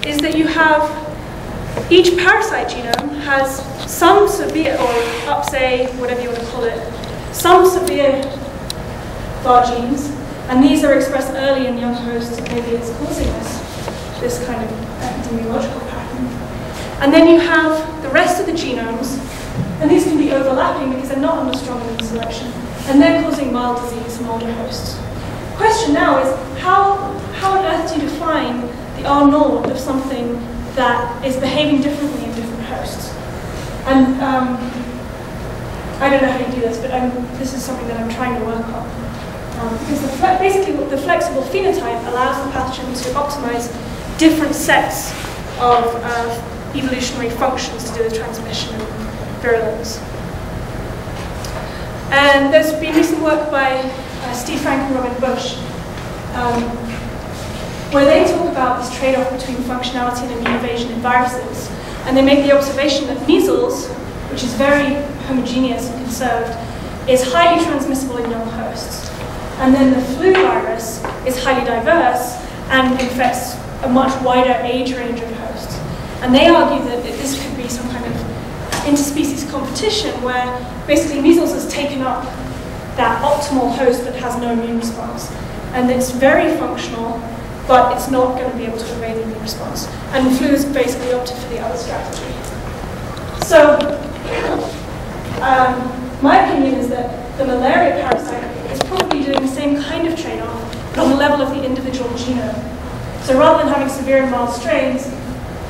is that you have each parasite genome has some severe, or upsay, whatever you want to call it, some severe VAR genes, and these are expressed early in young hosts, and maybe it's causing this kind of epidemiological pattern. And then you have the rest of the genomes, and these can be overlapping because they're not under strong immune selection, and they're causing mild disease in older hosts. The question now is, how on earth do you define the R naught of something that is behaving differently in different hosts? And I don't know how you do this, but this is something that I'm trying to work on. Because basically the flexible phenotype allows the pathogen to optimize different sets of evolutionary functions to do with transmission and virulence. And there's been recent work by Steve Frank and Robin Bush, where they talk about this trade-off between functionality and immune evasion in viruses. And they make the observation that measles, which is very homogeneous and conserved, is highly transmissible in young hosts. And then the flu virus is highly diverse and infects a much wider age range of hosts. And they argue that this could be some kind of interspecies competition where basically measles has taken up that optimal host that has no immune response. And it's very functional, but it's not going to be able to evade the immune response. And flu has basically opted for the other strategy. So, my opinion is that the malaria parasite is probably doing the same kind of trade-off, but on the level of the individual genome. So rather than having severe and mild strains,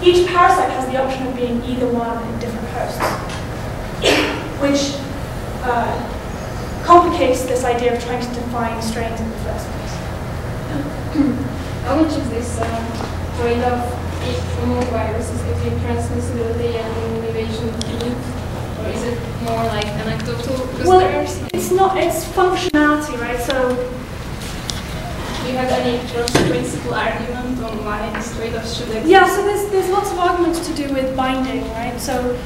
each parasite has the option of being either one in different hosts, which complicates this idea of trying to define strains in the first place. How much is this trade-off among viruses between transmissibility and immune evasion genes? Or is it more like anecdotal? Well, it's not, it's functionality, right? So, do you have any principal argument on why this trade-off should exist? Yeah, so there's lots of arguments to do with binding, right? So,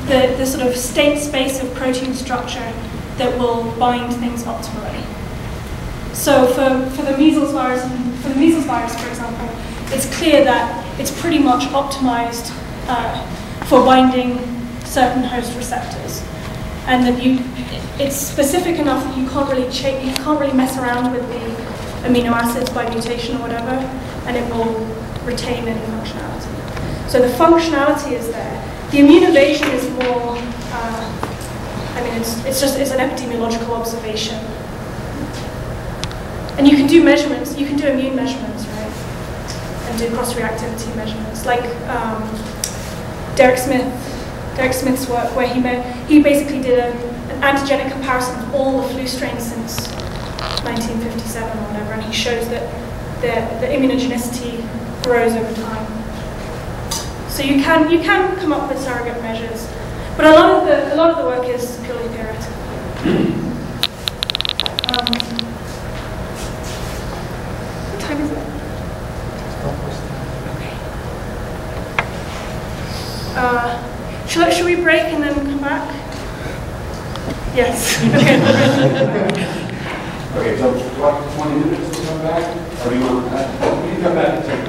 the sort of state space of protein structure that will bind things optimally. So for the measles virus, for example, it's clear that it's pretty much optimized for binding certain host receptors, and that it's specific enough that you can't really mess around with the amino acids by mutation or whatever, and it will retain any functionality. So the functionality is there. The immune evasion is more. It's an epidemiological observation. And you can do measurements, you can do immune measurements, right? And do cross-reactivity measurements. Like Derek Smith's work, where he basically did an antigenic comparison of all the flu strains since 1957 or whatever, and he shows that the immunogenicity grows over time. So you can come up with surrogate measures, but a lot of the work is purely theoretical. What time is it? Okay. Should we break and then come back? Yes. Okay, so what, 20 minutes to come back? Or do you want to come back and take